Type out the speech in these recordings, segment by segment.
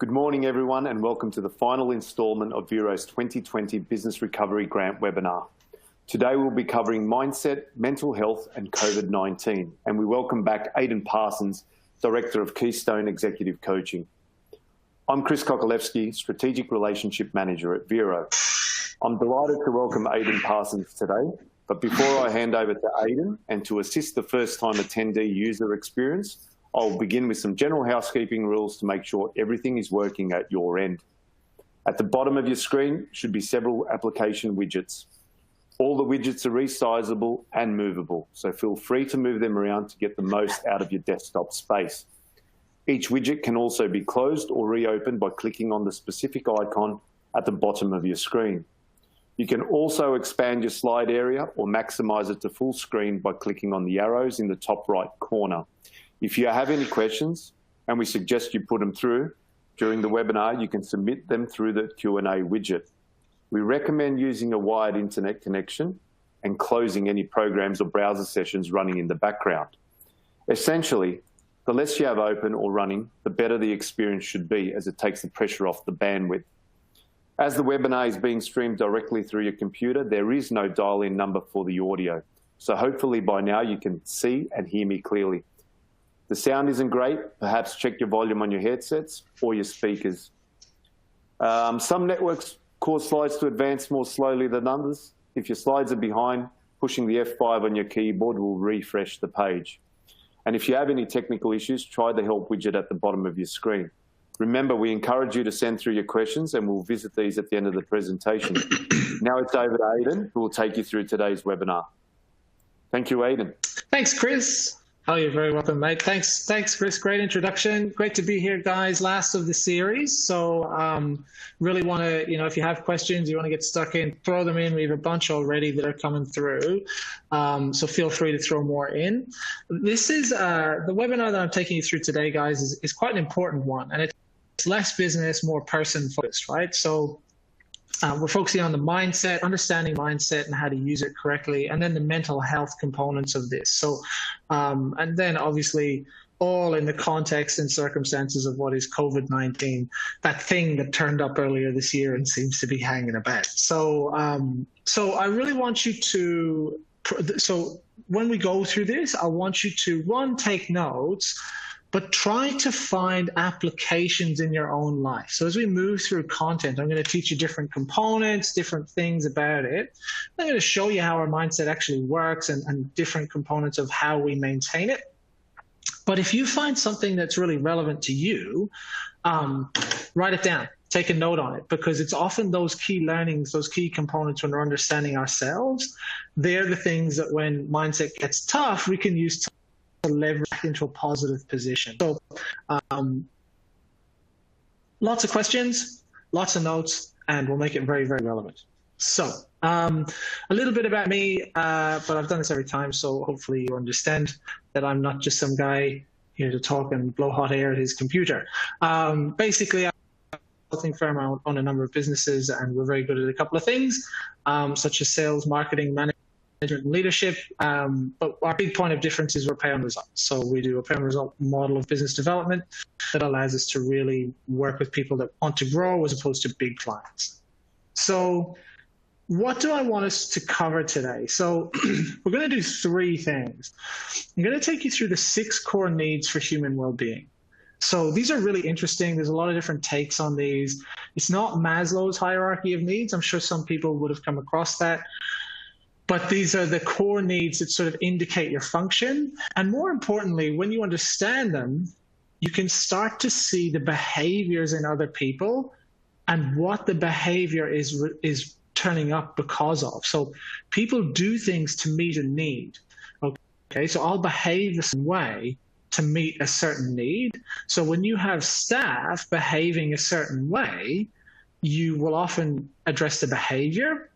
Good morning, everyone, and welcome to the final instalment of Vero's 2020 Business Recovery Grant webinar. Today, we'll be covering mindset, mental health, and COVID-19, and we welcome back Aidan Parsons, Director of Keystone Executive Coaching. I'm Chris Kokolewski, Strategic Relationship Manager at Vero. I'm delighted to welcome Aidan Parsons today, but before I hand over to Aidan and to assist the first-time attendee user experience, I'll begin with some general housekeeping rules to make sure everything is working at your end. At the bottom of your screen should be several application widgets. All the widgets are resizable and movable, so feel free to move them around to get the most out of your desktop space. Each widget can also be closed or reopened by clicking on the specific icon at the bottom of your screen. You can also expand your slide area or maximize it to full screen by clicking on the arrows in the top right corner. If you have any questions, and we suggest you put them through during the webinar, you can submit them through the Q&A widget. We recommend using a wired internet connection and closing any programs or browser sessions running in the background. Essentially, the less you have open or running, the better the experience should be, as it takes the pressure off the bandwidth. As the webinar is being streamed directly through your computer, there is no dial-in number for the audio. So hopefully by now you can see and hear me clearly. The sound isn't great, perhaps check your volume on your headsets or your speakers. Some networks cause slides to advance more slowly than others. If your slides are behind, pushing the F5 on your keyboard will refresh the page. And if you have any technical issues, try the help widget at the bottom of your screen. Remember, we encourage you to send through your questions and we'll visit these at the end of the presentation. Now it's over to Aidan, who will take you through today's webinar. Thank you, Aidan. Thanks, Chris. Oh, you're very welcome, mate. Thanks, Chris. Great introduction. Great to be here, guys. Last of the series. So really want to, if you have questions, you want to get stuck in, throw them in. We have a bunch already that are coming through. So feel free to throw more in. This is the webinar that I'm taking you through today, guys, is quite an important one. And it's less business, more person focused, right? So we're focusing on the mindset, understanding mindset and how to use it correctly, and then the mental health components of this. So, and then obviously all in the context and circumstances of what is COVID-19, that thing that turned up earlier this year and seems to be hanging about. So, so I really want you to, so when we go through this, I want you to, one, take notes, but try to find applications in your own life. So as we move through content, I'm going to teach you different components, different things about it. I'm going to show you how our mindset actually works and different components of how we maintain it. But if you find something that's really relevant to you, write it down, take a note on it, because it's often those key learnings, those key components when we're understanding ourselves, they're the things that when mindset gets tough, we can use to leverage into a positive position. So lots of questions, lots of notes, and we'll make it very, very relevant. So a little bit about me, but I've done this every time, so hopefully you understand that I'm not just some guy here to talk and blow hot air at his computer. Basically, I'm a consulting firm. I own a number of businesses, and we're very good at a couple of things, such as sales, marketing, management, and leadership, but our big point of difference is we're pay on results. So we do a pay on result model of business development that allows us to really work with people that want to grow as opposed to big clients. So what do I want us to cover today? So we're going to do three things. I'm going to take you through the 6 core needs for human well-being. So these are really interesting. There's a lot of different takes on these. It's not Maslow's hierarchy of needs. I'm sure some people would have come across that. But these are the core needs that sort of indicate your function. And more importantly, when you understand them, you can start to see the behaviors in other people and what the behavior is turning up because of. So people do things to meet a need. Okay, so I'll behave the same way to meet a certain need. So when you have staff behaving a certain way, you will often address the behavior.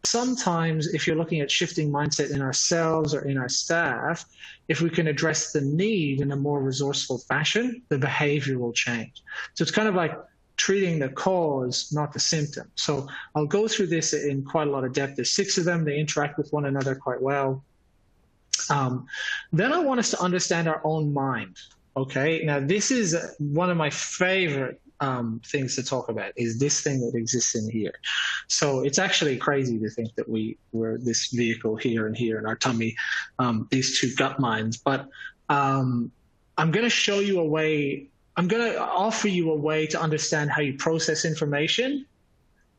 Sometimes if you're looking at shifting mindset in ourselves or in our staff, if we can address the need in a more resourceful fashion, the behavior will change. So it's kind of like treating the cause, not the symptom. So I'll go through this in quite a lot of depth. There's 6 of them. They interact with one another quite well. Then I want us to understand our own mind. Okay, now this is one of my favorite things to talk about is this thing that exists in here. So it's actually crazy to think that we're this vehicle here and here in our tummy, these two gut minds. But I'm going to show you a way. I'm going to offer you a way to understand how you process information.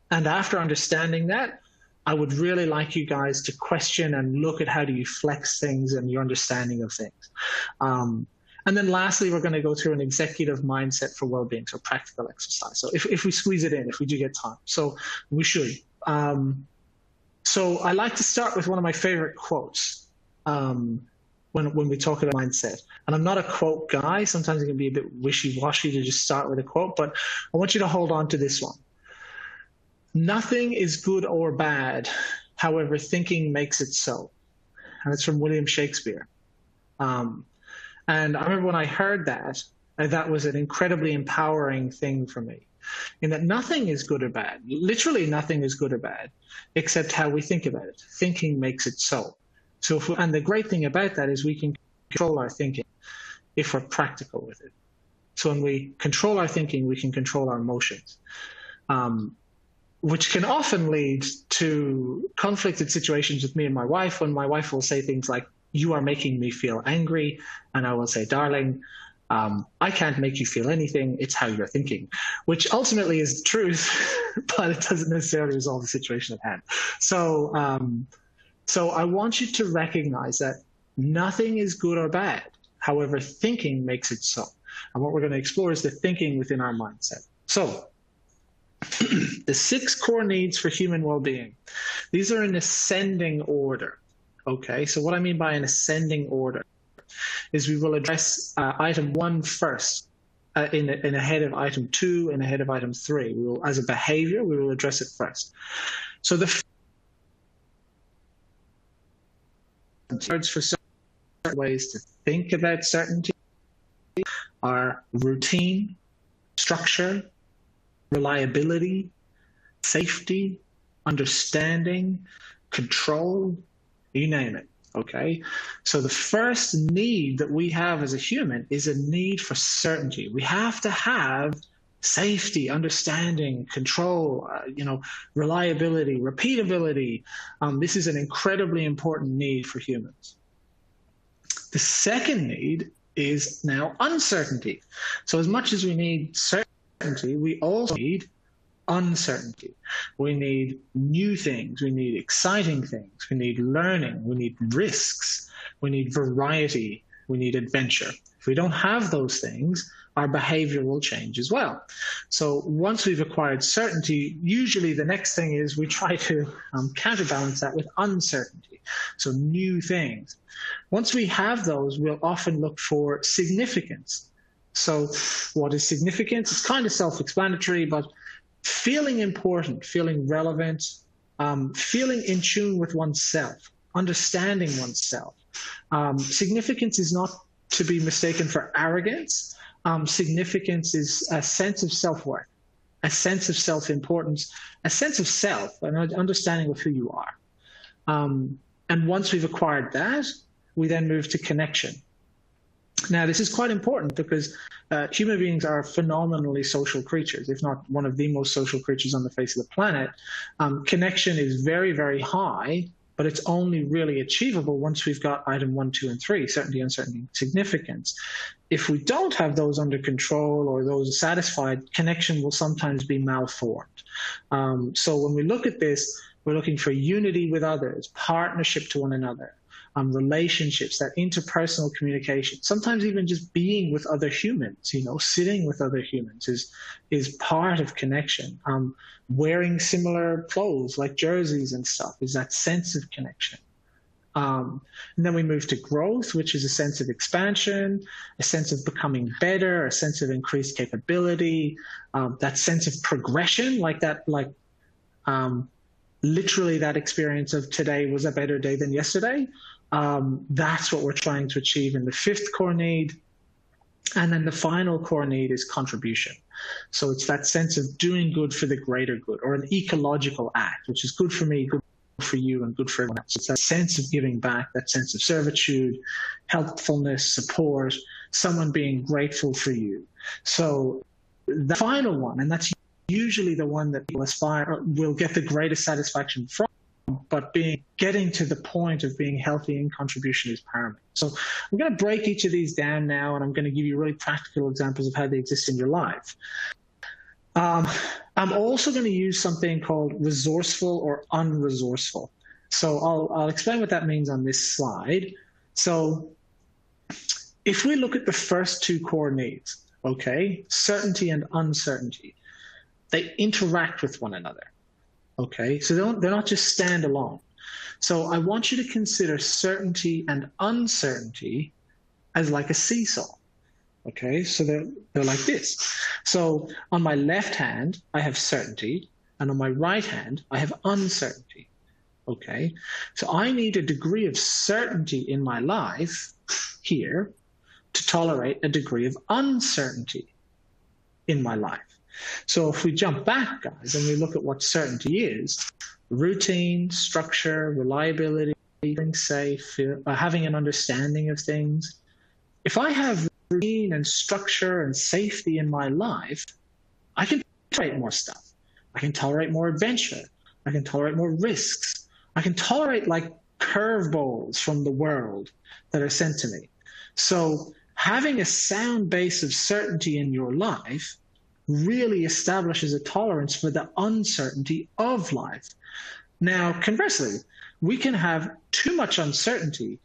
And after understanding that, I would really like you guys to question and look at how do you flex things and your understanding of things. And then lastly, we're going to go through an executive mindset for well-being, so practical exercise. So if we squeeze it in, if we do get time. So we should. So I like to start with one of my favorite quotes when we talk about mindset. And I'm not a quote guy. Sometimes it can be a bit wishy-washy to just start with a quote, but I want you to hold on to this one. Nothing is good or bad, however, thinking makes it so. And it's from William Shakespeare. And I remember when I heard that, that was an incredibly empowering thing for me. In that nothing is good or bad. Literally nothing is good or bad, except how we think about it. Thinking makes it so. And the great thing about that is we can control our thinking if we're practical with it. So when we control our thinking, we can control our emotions. Which can often lead to conflicted situations with me and my wife, when my wife will say things like, "You are making me feel angry," and I will say, "Darling, I can't make you feel anything, it's how you're thinking," which ultimately is the truth, but it doesn't necessarily resolve the situation at hand. So I want you to recognize that nothing is good or bad. However, thinking makes it so. And what we're going to explore is the thinking within our mindset. So the 6 core needs for human well-being. These are in ascending order. Okay, so what I mean by an ascending order is we will address item 1 first, in ahead of item 2 and ahead of item 3. We will, as a behavior, we will address it first. So the words for certain ways to think about certainty are routine, structure, reliability, safety, understanding, control, you name it, okay? So the first need that we have as a human is a need for certainty. We have to have safety, understanding, control, reliability, repeatability. This is an incredibly important need for humans. The second need is now uncertainty. So as much as we need certainty, we also need uncertainty. We need new things. We need exciting things. We need learning. We need risks. We need variety. We need adventure. If we don't have those things, our behavior will change as well. So once we've acquired certainty, usually the next thing is we try to counterbalance that with uncertainty. So new things. Once we have those, we'll often look for significance. So what is significance? It's kind of self-explanatory, but feeling important, feeling relevant, feeling in tune with oneself, understanding oneself. Significance is not to be mistaken for arrogance. Significance is a sense of self-worth, a sense of self-importance, a sense of self, an understanding of who you are. And once we've acquired that, we then move to connection. Now, this is quite important because human beings are phenomenally social creatures, if not one of the most social creatures on the face of the planet. Connection is very, very high, but it's only really achievable once we've got item 1, 2, and 3, certainty, uncertainty, significance. If we don't have those under control or those satisfied, connection will sometimes be malformed. So when we look at this, we're looking for unity with others, partnership to one another, relationships, that interpersonal communication, sometimes even just being with other humans, sitting with other humans is part of connection. Wearing similar clothes like jerseys and stuff is that sense of connection. And then we move to growth, which is a sense of expansion, a sense of becoming better, a sense of increased capability, that sense of progression, literally that experience of today was a better day than yesterday. That's what we're trying to achieve in the 5th core need. And then the final core need is contribution. So it's that sense of doing good for the greater good, or an ecological act, which is good for me, good for you, and good for everyone else. It's that sense of giving back, that sense of servitude, helpfulness, support, someone being grateful for you. So the final one, and that's usually the one that people aspire will get the greatest satisfaction from, but getting to the point of being healthy in contribution is paramount. So I'm going to break each of these down now, and I'm going to give you really practical examples of how they exist in your life. I'm also going to use something called resourceful or unresourceful. So I'll explain what that means on this slide. So if we look at the first two core needs, okay, certainty and uncertainty, they interact with one another. Okay, so they're not just standalone. So I want you to consider certainty and uncertainty as like a seesaw. Okay, so they're like this. So on my left hand, I have certainty, and on my right hand, I have uncertainty. Okay, so I need a degree of certainty in my life here to tolerate a degree of uncertainty in my life. So if we jump back, guys, and we look at what certainty is, routine, structure, reliability, being safe, having an understanding of things. If I have routine and structure and safety in my life, I can tolerate more stuff. I can tolerate more adventure. I can tolerate more risks. I can tolerate like curveballs from the world that are sent to me. So having a sound base of certainty in your life really establishes a tolerance for the uncertainty of life. Now, conversely, we can have too much uncertainty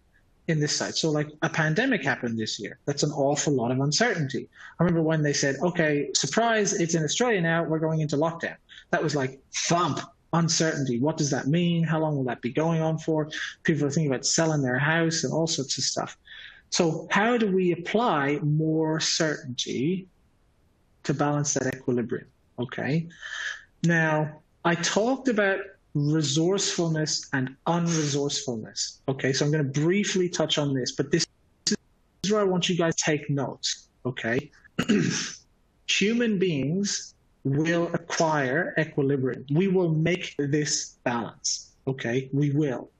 in this side. So like a pandemic happened this year. That's an awful lot of uncertainty. I remember when they said, okay, surprise, it's in Australia now, we're going into lockdown. That was like thump, uncertainty. What does that mean? How long will that be going on for? People are thinking about selling their house and all sorts of stuff. So how do we apply more certainty to balance that equilibrium? Okay. Now, I talked about resourcefulness and unresourcefulness. Okay, so I'm going to briefly touch on this, but this is where I want you guys to take notes. Okay. Human beings will acquire equilibrium. We will make this balance. Okay, we will.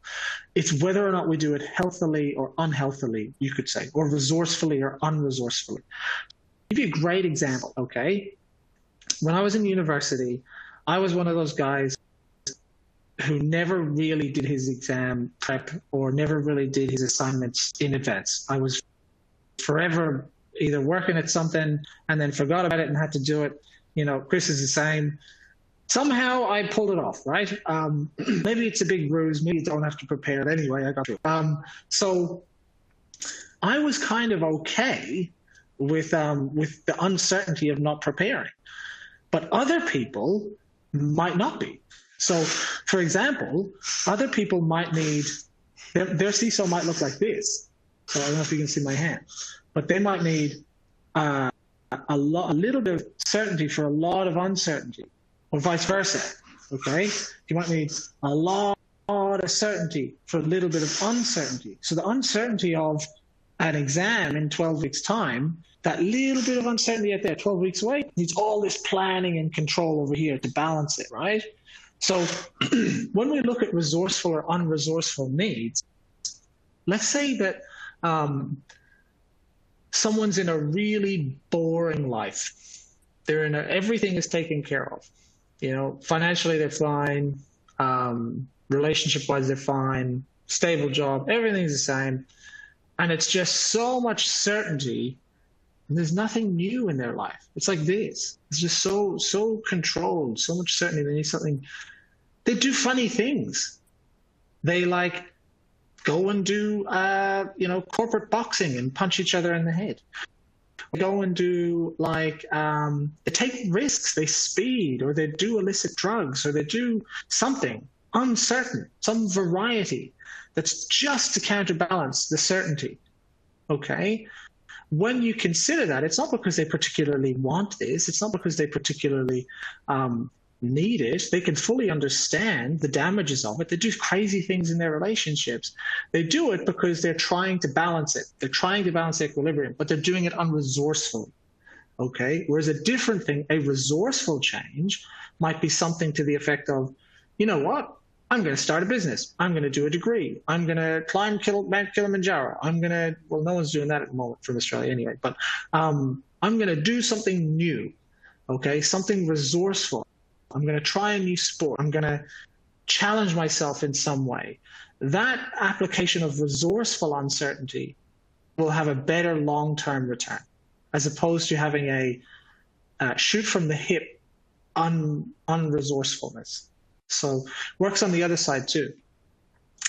It's whether or not we do it healthily or unhealthily, you could say, or resourcefully or unresourcefully. I'll give you a great example, okay? When I was in university, I was one of those guys who never really did his exam prep or never really did his assignments in advance. I was forever either working at something and then forgot about it and had to do it. You know, Chris is the same. Somehow I pulled it off, right? Maybe it's a big ruse. Maybe you don't have to prepare it anyway. I got to. So I was kind of okay with the uncertainty of not preparing, but other people might not be. So, for example, other people might need their seesaw might look like this. So I don't know if you can see my hand, but they might need a little bit of certainty for a lot of uncertainty, or vice versa. Okay, you might need a lot of certainty for a little bit of uncertainty. So the uncertainty of an exam in 12 weeks' time, that little bit of uncertainty out there, 12 weeks away, needs all this planning and control over here to balance it, right? So when we look at resourceful or unresourceful needs, let's say that someone's in a really boring life. They're in everything is taken care of. You know, financially they're fine, relationship-wise they're fine, stable job, everything's the same. And it's just so much certainty. There's nothing new in their life. It's like this. It's just so controlled, so much certainty. They need something. They do funny things. They like go and do, corporate boxing and punch each other in the head. They go and do like, they take risks. They speed, or they do illicit drugs, or they do something uncertain, some variety that's just to counterbalance the certainty. Okay. When you consider that, it's not because they particularly want this. It's not because they particularly need it. They can fully understand the damages of it. They do crazy things in their relationships. They do it because they're trying to balance it. They're trying to balance equilibrium, but they're doing it unresourcefully. Okay. Whereas a different thing, a resourceful change might be something to the effect of, you know what? I'm going to start a business. I'm going to do a degree. I'm going to climb Mount Kilimanjaro. Well, no one's doing that at the moment from Australia anyway, but I'm going to do something new. okay? Something resourceful. I'm going to try a new sport. I'm going to challenge myself in some way. That application of resourceful uncertainty will have a better long-term return, as opposed to having a shoot from the hip unresourcefulness. So works on the other side too.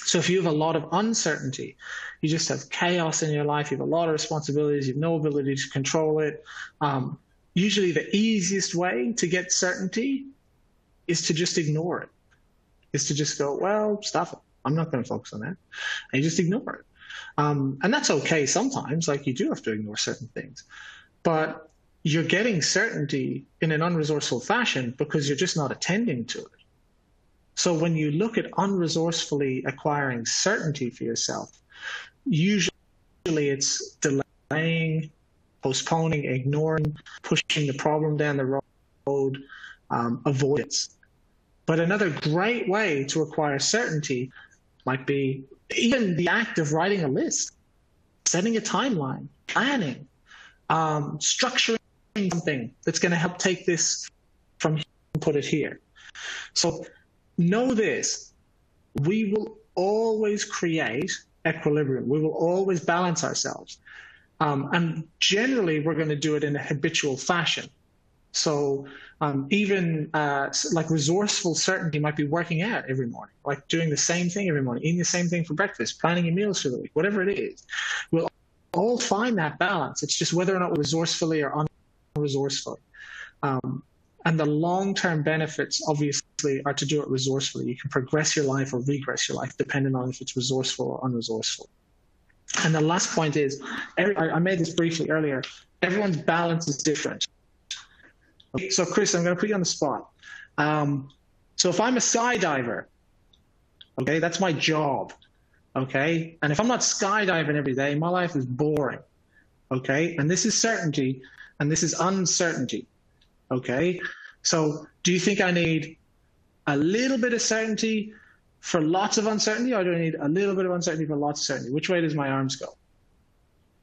So if you have a lot of uncertainty, you just have chaos in your life, you have a lot of responsibilities, you have no ability to control it. Usually the easiest way to get certainty is to just ignore it, is to just go, well, stuff it. I'm not going to focus on that. And you just ignore it. And that's okay sometimes, like you do have to ignore certain things. But you're getting certainty in an unresourceful fashion because you're just not attending to it. So when you look at unresourcefully acquiring certainty for yourself, usually it's delaying, postponing, ignoring, pushing the problem down the road, avoidance. But another great way to acquire certainty might be even the act of writing a list, setting a timeline, planning, structuring something that's going to help take this from here and put it here. So know this, we will always create equilibrium. We will always balance ourselves. And generally, we're going to do it in a habitual fashion. So even like resourceful certainty might be working out every morning, like doing the same thing every morning, eating the same thing for breakfast, planning your meals for the week, whatever it is. We'll all find that balance. It's just whether or not we're resourcefully or unresourcefully. And the long-term benefits, obviously, are to do it resourcefully. You can progress your life or regress your life, depending on if it's resourceful or unresourceful. And the last point is, I made this briefly earlier, everyone's balance is different. Okay, so Chris, I'm going to put you on the spot. So if I'm a skydiver, okay, that's my job, okay? And if I'm not skydiving every day, my life is boring, okay? And this is certainty, and this is uncertainty, okay? So do you think I need a little bit of certainty for lots of uncertainty, or do I need a little bit of uncertainty for lots of certainty? Which way does my arms go?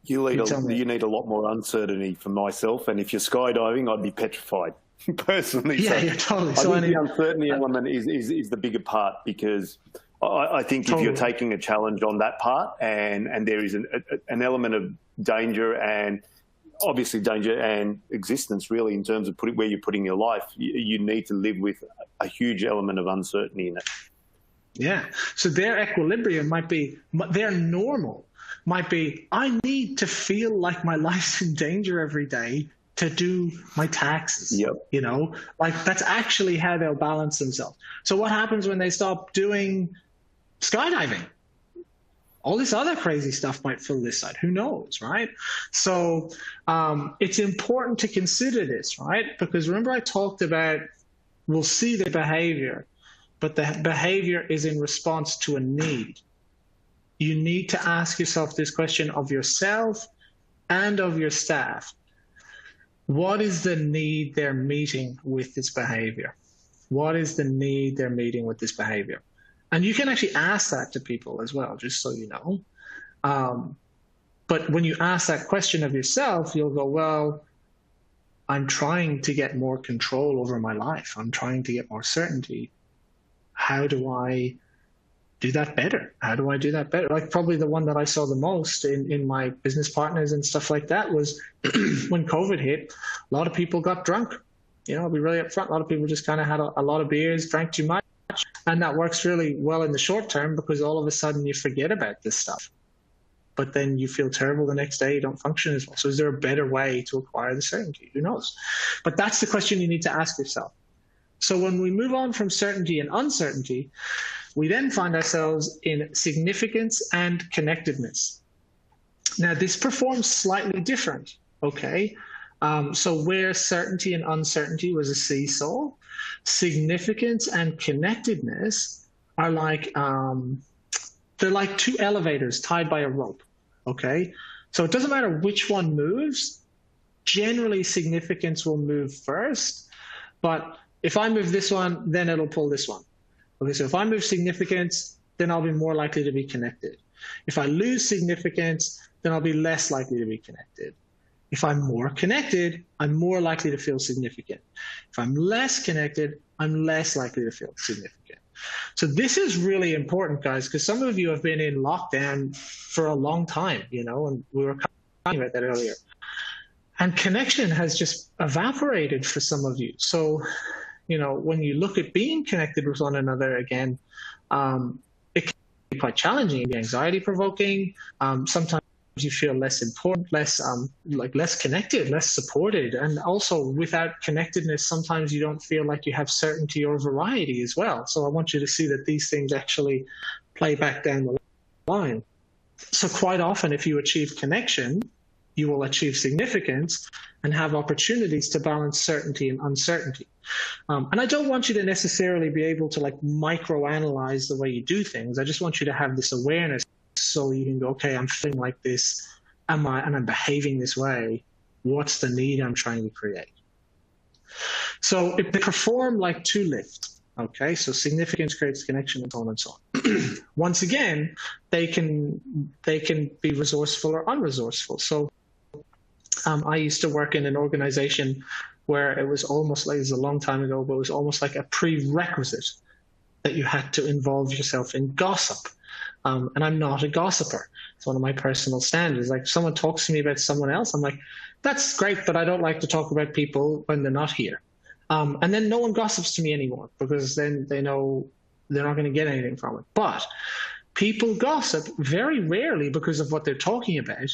You need a lot more uncertainty from myself, and if you're skydiving, I'd be petrified personally. Yeah, you're totally. I think the uncertainty element is the bigger part, because I think if you're taking a challenge on that part, and there is an element of danger, and obviously danger and existence really in terms of where you're putting your life, you need to live with a huge element of uncertainty in it. Yeah. So their equilibrium might be, their normal might be, I need to feel like my life's in danger every day to do my taxes. Yep. You know, like that's actually how they'll balance themselves. So what happens when they stop doing skydiving? All this other crazy stuff might fill this side. Who knows, right? So it's important to consider this, right? Because remember I talked about, we'll see the behavior, but the behavior is in response to a need. You need to ask yourself this question of yourself and of your staff. What is the need they're meeting with this behavior? What is the need they're meeting with this behavior? And you can actually ask that to people as well, just so you know. But when you ask that question of yourself, you'll go, well, I'm trying to get more control over my life. I'm trying to get more certainty. How do I do that better? How do I do that better? Like probably the one that I saw the most in my business partners and stuff like that was when COVID hit, a lot of people got drunk. You know, I'll be really upfront. A lot of people just kind of had a lot of beers, drank too much. And that works really well in the short term because all of a sudden you forget about this stuff. But then you feel terrible the next day, you don't function as well. So is there a better way to acquire the certainty? Who knows? But that's the question you need to ask yourself. So when we move on from certainty and uncertainty, we then find ourselves in significance and connectedness. Now, this performs slightly different, okay? So where certainty and uncertainty was a seesaw, significance and connectedness are like, they're like two elevators tied by a rope, okay? So it doesn't matter which one moves. Generally, significance will move first, but if I move this one, then it'll pull this one. Okay, so if I move significance, then I'll be more likely to be connected. If I lose significance, then I'll be less likely to be connected. If I'm more connected, I'm more likely to feel significant. If I'm less connected, I'm less likely to feel significant. So this is really important, guys, because some of you have been in lockdown for a long time, and we were talking about that earlier. And connection has just evaporated for some of you. So, when you look at being connected with one another again, it can be quite challenging, it can be anxiety provoking. Sometimes you feel less important, less connected, less supported. And also without connectedness, sometimes you don't feel like you have certainty or variety as well. So I want you to see that these things actually play back down the line. So quite often, if you achieve connection, you will achieve significance and have opportunities to balance certainty and uncertainty. And I don't want you to necessarily be able to microanalyze the way you do things. I just want you to have this awareness so you can go, okay, I'm feeling like this, and I'm behaving this way. What's the need I'm trying to create? So if they perform like two lifts, okay, so significance creates connection and so on and so on. Once again, they can be resourceful or unresourceful. So I used to work in an organization where it was almost like, it was a long time ago, but it was almost like a prerequisite that you had to involve yourself in gossip. And I'm not a gossiper. It's one of my personal standards. Like, if someone talks to me about someone else, I'm like, that's great, but I don't like to talk about people when they're not here. And then no one gossips to me anymore, because then they know they're not going to get anything from it. But people gossip very rarely because of what they're talking about.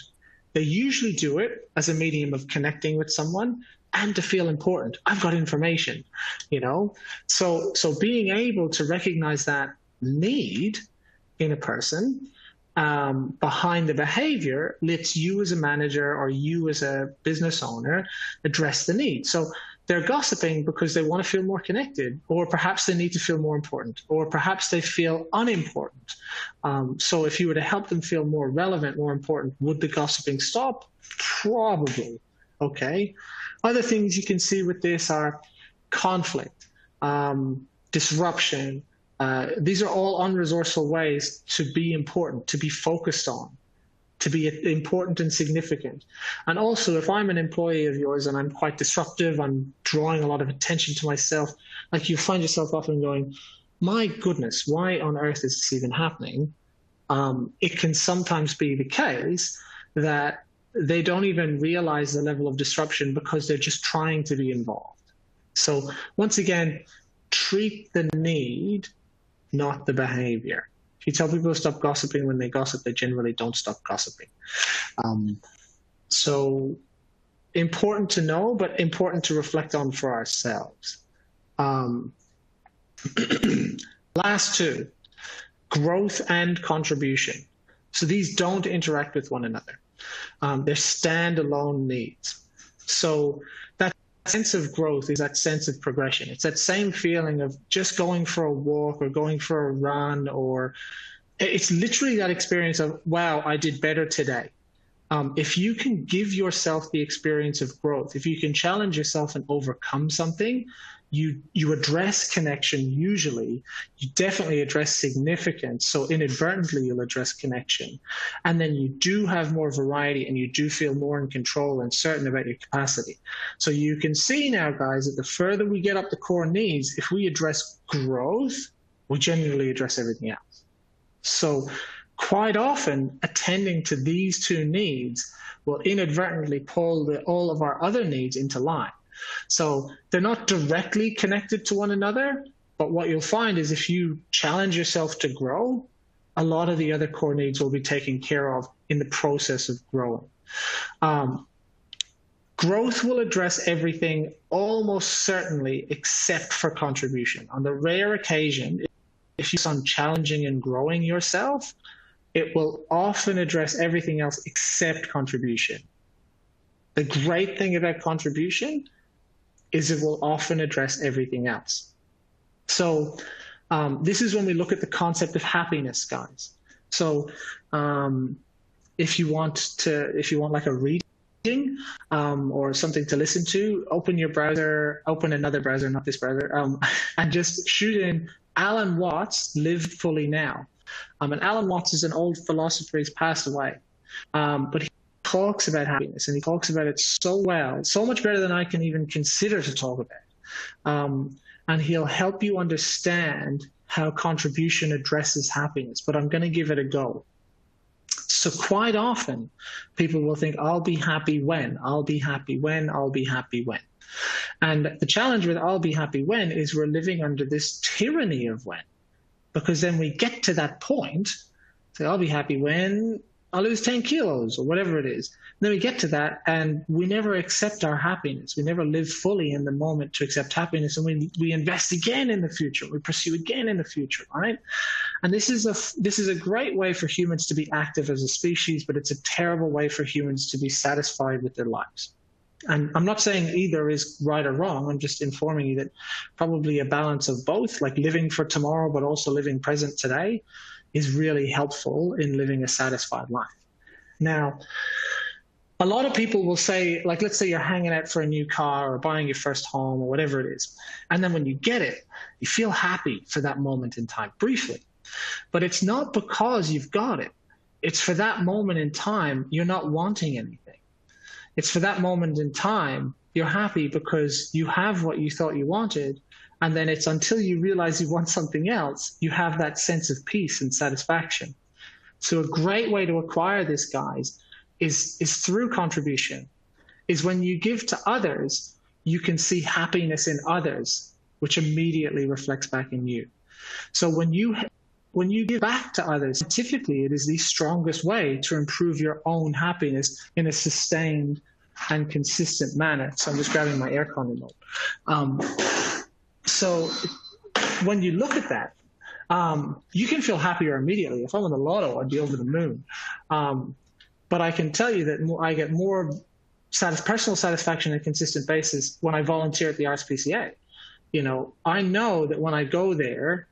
They usually do it as a medium of connecting with someone and to feel important. I've got information, So being able to recognize that need in a person behind the behavior lets you as a manager or you as a business owner address the need. So they're gossiping because they want to feel more connected, or perhaps they need to feel more important, or perhaps they feel unimportant. So if you were to help them feel more relevant, more important, would the gossiping stop? Probably. Okay. Other things you can see with this are conflict, disruption. These are all unresourceful ways to be important, to be focused on, to be important and significant. And also, if I'm an employee of yours and I'm quite disruptive, I'm drawing a lot of attention to myself, like, you find yourself often going, my goodness, why on earth is this even happening? It can sometimes be the case that they don't even realize the level of disruption because they're just trying to be involved. So once again, treat the need, not the behavior. If you tell people to stop gossiping when they gossip, they generally don't stop gossiping. So important to know, but important to reflect on for ourselves. Last two, growth and contribution. So these don't interact with one another. They're standalone needs. So that sense of growth is that sense of progression. It's that same feeling of just going for a walk or going for a run, or it's literally that experience of, wow, I did better today. If you can give yourself the experience of growth, if you can challenge yourself and overcome something, you address connection usually. You definitely address significance. So inadvertently, you'll address connection. And then you do have more variety and you do feel more in control and certain about your capacity. So you can see now, guys, that the further we get up the core needs, if we address growth, we generally address everything else. So quite often, attending to these two needs will inadvertently pull all of our other needs into line. So they're not directly connected to one another, but what you'll find is if you challenge yourself to grow, a lot of the other core needs will be taken care of in the process of growing. Growth will address everything almost certainly except for contribution. On the rare occasion, if you're on challenging and growing yourself, it will often address everything else except contribution. The great thing about contribution is it will often address everything else. So this is when we look at the concept of happiness, guys. So if you want like a reading or something to listen to, open your browser, open another browser, not this browser, and just shoot in Alan Watts, Live Fully Now. And Alan Watts is an old philosopher, he's passed away. But he talks about happiness, and he talks about it so well, so much better than I can even consider to talk about. And he'll help you understand how contribution addresses happiness, but I'm going to give it a go. So quite often, people will think, I'll be happy when, I'll be happy when, I'll be happy when. And the challenge with I'll be happy when is we're living under this tyranny of when. Because then we get to that point, say, I'll be happy when I lose 10 kilos or whatever it is. And then we get to that and we never accept our happiness. We never live fully in the moment to accept happiness. And we invest again in the future. We pursue again in the future, right? And this is a great way for humans to be active as a species, but it's a terrible way for humans to be satisfied with their lives. And I'm not saying either is right or wrong. I'm just informing you that probably a balance of both, like living for tomorrow, but also living present today, is really helpful in living a satisfied life. Now, a lot of people will say, like, let's say you're hanging out for a new car or buying your first home or whatever it is. And then when you get it, you feel happy for that moment in time, briefly. But it's not because you've got it. It's for that moment in time, you're not wanting anything. It's for that moment in time, you're happy because you have what you thought you wanted. And then it's until you realize you want something else, you have that sense of peace and satisfaction. So a great way to acquire this, guys, is through contribution, is when you give to others, you can see happiness in others, which immediately reflects back in you. So when you give back to others, scientifically, it is the strongest way to improve your own happiness in a sustained and consistent manner. So I'm just grabbing my aircon remote. So when you look at that, you can feel happier immediately. If I won the lotto, I'd be over the moon. But I can tell you that I get more personal satisfaction on a consistent basis when I volunteer at the RSPCA. You know, I know that when I go there,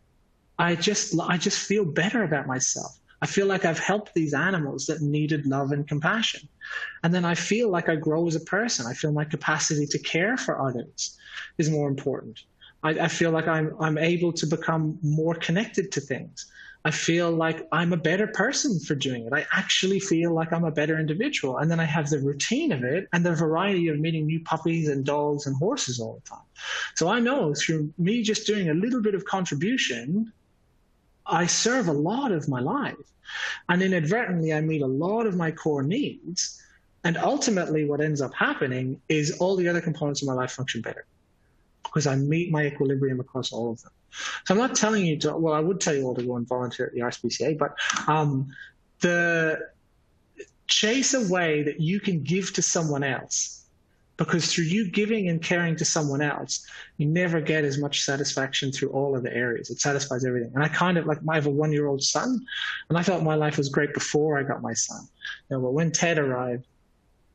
I just feel better about myself. I feel like I've helped these animals that needed love and compassion. And then I feel like I grow as a person. I feel my capacity to care for others is more important. I feel like I'm able to become more connected to things. I feel like I'm a better person for doing it. I actually feel like I'm a better individual. And then I have the routine of it and the variety of meeting new puppies and dogs and horses all the time. So I know through me just doing a little bit of contribution, I serve a lot of my life. And inadvertently, I meet a lot of my core needs. And ultimately, what ends up happening is all the other components of my life function better because I meet my equilibrium across all of them. So I'm not telling you to, well, I would tell you all to go and volunteer at the RSPCA, but the chase a way that you can give to someone else, because through you giving and caring to someone else, you never get as much satisfaction through all of the areas. It satisfies everything. And I kind of, like, I have a 1-year-old son, and I thought my life was great before I got my son. You know, but when Ted arrived,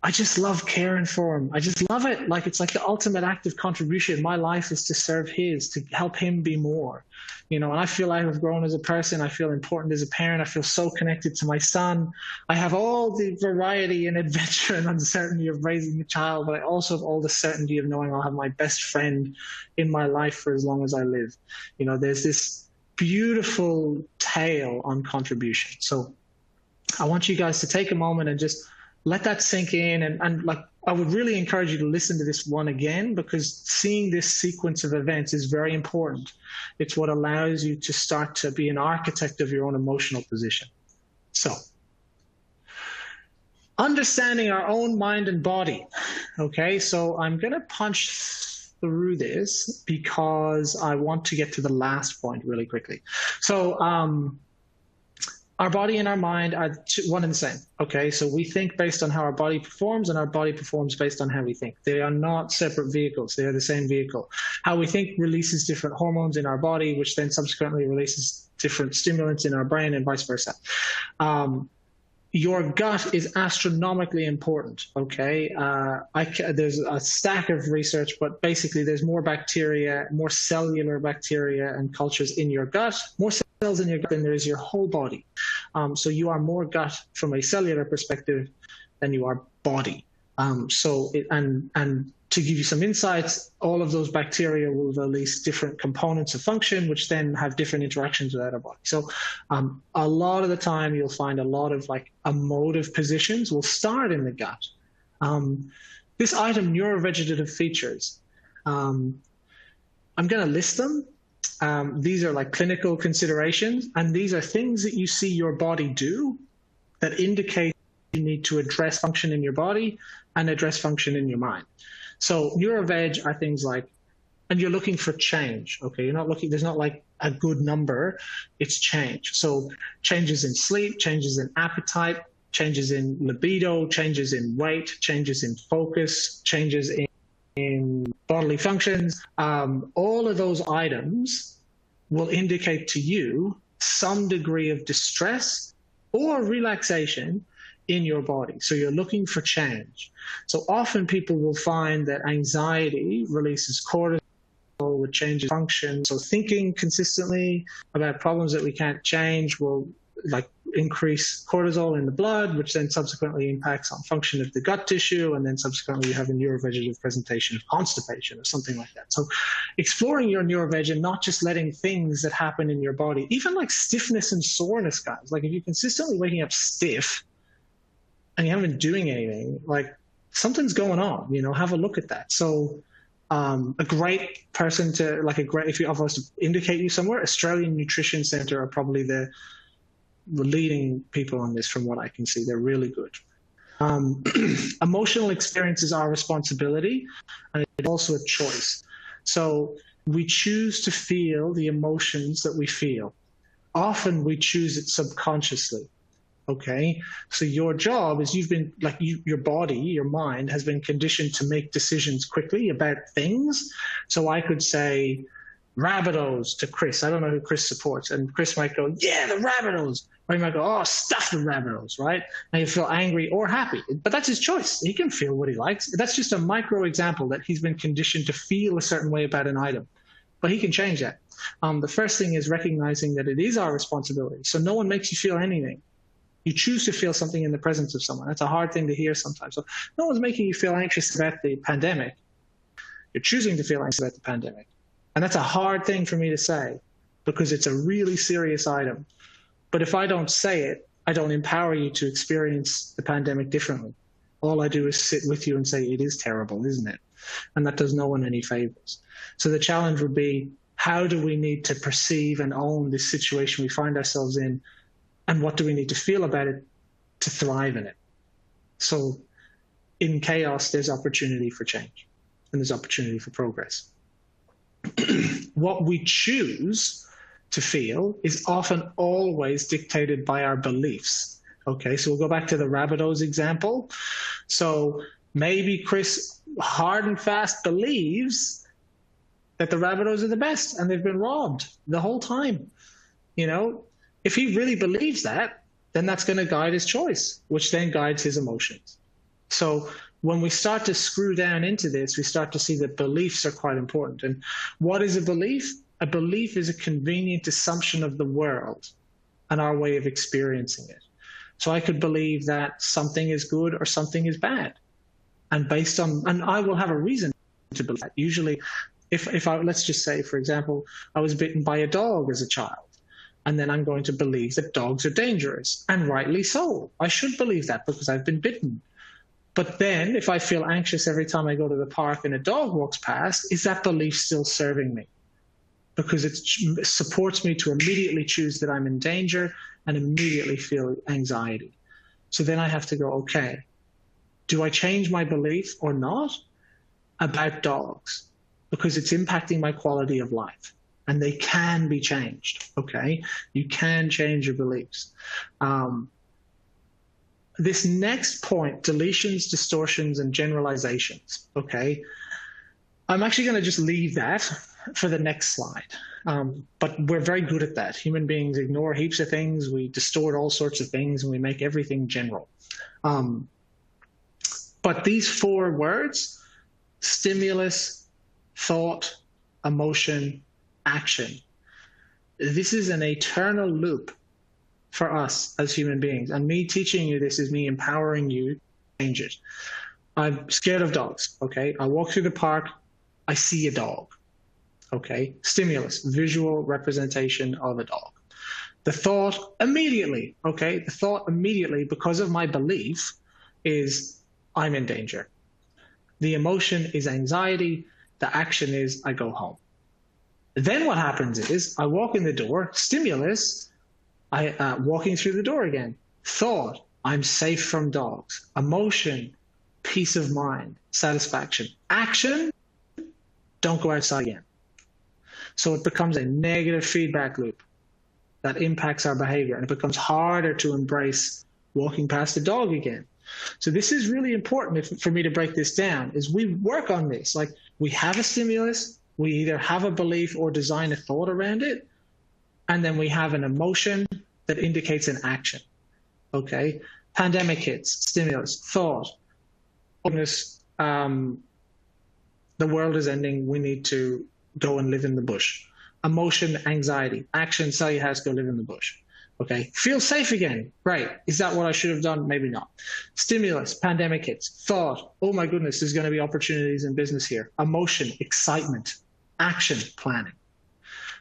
I just love caring for him. I just love it. Like, it's like the ultimate act of contribution. My life is to serve his, to help him be more. You know, and I feel like I've grown as a person. I feel important as a parent. I feel so connected to my son. I have all the variety and adventure and uncertainty of raising a child, but I also have all the certainty of knowing I'll have my best friend in my life for as long as I live. You know, there's this beautiful tale on contribution. So I want you guys to take a moment and just let that sink in. And like, I would really encourage you to listen to this one again, because seeing this sequence of events is very important. It's what allows you to start to be an architect of your own emotional position. So, understanding our own mind and body. Okay, so I'm going to punch through this because I want to get to the last point really quickly. So, our body and our mind are one and the same, okay? So we think based on how our body performs, and our body performs based on how we think. They are not separate vehicles. They are the same vehicle. How we think releases different hormones in our body, which then subsequently releases different stimulants in our brain, and vice versa. Your gut is astronomically important, okay? There's a stack of research, but basically there's more bacteria, more cellular bacteria and cultures in your gut, more cells in your gut than there is your whole body. So you are more gut from a cellular perspective than you are body. And To give you some insights, all of those bacteria will release different components of function, which then have different interactions with our body. So a lot of the time, you'll find a lot of like emotive positions will start in the gut. This item, neurovegetative features, I'm going to list them. These are like clinical considerations, and these are things that you see your body do that indicate you need to address function in your body and address function in your mind. So neuroveg are things like, and you're looking for change, okay? You're not looking, there's not like a good number, it's change. So changes in sleep, changes in appetite, changes in libido, changes in weight, changes in focus, changes in bodily functions. All of those items will indicate to you some degree of distress or relaxation in your body. So you're looking for change. So often people will find that anxiety releases cortisol, which changes function. So thinking consistently about problems that we can't change will like increase cortisol in the blood, which then subsequently impacts on function of the gut tissue, and then subsequently you have a neurovegetative presentation of constipation or something like that. So exploring your neuroveg and not just letting things that happen in your body, even like stiffness and soreness, guys, like if you're consistently waking up stiff and you haven't been doing anything, like something's going on, you know, have a look at that. So a great person to, like if you was to indicate you somewhere, Australian Nutrition Centre are probably the leading people on this from what I can see. They're really good. Emotional experience is our responsibility, and it's also a choice. So we choose to feel the emotions that we feel. Often we choose it subconsciously. Okay, so your job is you've been like your body, your mind has been conditioned to make decisions quickly about things. So I could say Rabbitohs to Chris. I don't know who Chris supports, and Chris might go, "Yeah, the Rabbitohs," or he might go, "Oh, stuff the Rabbitohs," right? And you feel angry or happy, but that's his choice. He can feel what he likes. That's just a micro example that he's been conditioned to feel a certain way about an item, but he can change that. The first thing is recognizing that it is our responsibility. So no one makes you feel anything. You choose to feel something in the presence of someone. That's a hard thing to hear sometimes. So no one's making you feel anxious about the pandemic. You're choosing to feel anxious about the pandemic. And that's a hard thing for me to say because it's a really serious item. But if I don't say it, I don't empower you to experience the pandemic differently. All I do is sit with you and say, it is terrible, isn't it? And that does no one any favors. So the challenge would be, how do we need to perceive and own this situation we find ourselves in? And what do we need to feel about it to thrive in it? So in chaos, there's opportunity for change and there's opportunity for progress. What we choose to feel is often always dictated by our beliefs. Okay, so we'll go back to the Rabbitohs example. So maybe Chris hard and fast believes that the Rabbitohs are the best and they've been robbed the whole time. You know, if he really believes that, then that's going to guide his choice, which then guides his emotions. So when we start to screw down into this, we start to see that beliefs are quite important. And what is a belief? A belief is a convenient assumption of the world and our way of experiencing it. So I could believe that something is good or something is bad. And and I will have a reason to believe that. Usually, if I, let's just say, for example, I was bitten by a dog as a child. And then I'm going to believe that dogs are dangerous, and rightly so. I should believe that because I've been bitten. But then if I feel anxious every time I go to the park and a dog walks past, is that belief still serving me? Because it supports me to immediately choose that I'm in danger and immediately feel anxiety. So then I have to go, okay, do I change my belief or not about dogs? Because it's impacting my quality of life. And they can be changed, okay? You can change your beliefs. This next point, deletions, distortions, and generalizations, okay? I'm actually going to just leave that for the next slide. But we're very good at that. Human beings ignore heaps of things. We distort all sorts of things, and we make everything general. But these four words, stimulus, thought, emotion, action. This is an eternal loop for us as human beings. And me teaching you this is me empowering you to change it. I'm scared of dogs. Okay. I walk through the park. I see a dog. Okay. Stimulus, visual representation of a dog. The thought immediately, okay, the thought immediately, because of my belief, is I'm in danger. The emotion is anxiety. The action is I go home. Then what happens is I walk in the door, stimulus, walking through the door again. Thought, I'm safe from dogs. Emotion, peace of mind, satisfaction. Action, don't go outside again. So it becomes a negative feedback loop that impacts our behavior, and it becomes harder to embrace walking past the dog again. So this is really important for me to break this down, is we work on this. Like, we have a stimulus, we either have a belief or design a thought around it, and then we have an emotion that indicates an action. Okay? Pandemic hits, stimulus, thought, goodness, the world is ending, we need to go and live in the bush. Emotion, anxiety, action, sell your house, go live in the bush. Okay, feel safe again. Right. Is that what I should have done? Maybe not. Stimulus, pandemic hits. Thought, oh my goodness, there's going to be opportunities in business here. Emotion, excitement, action, planning.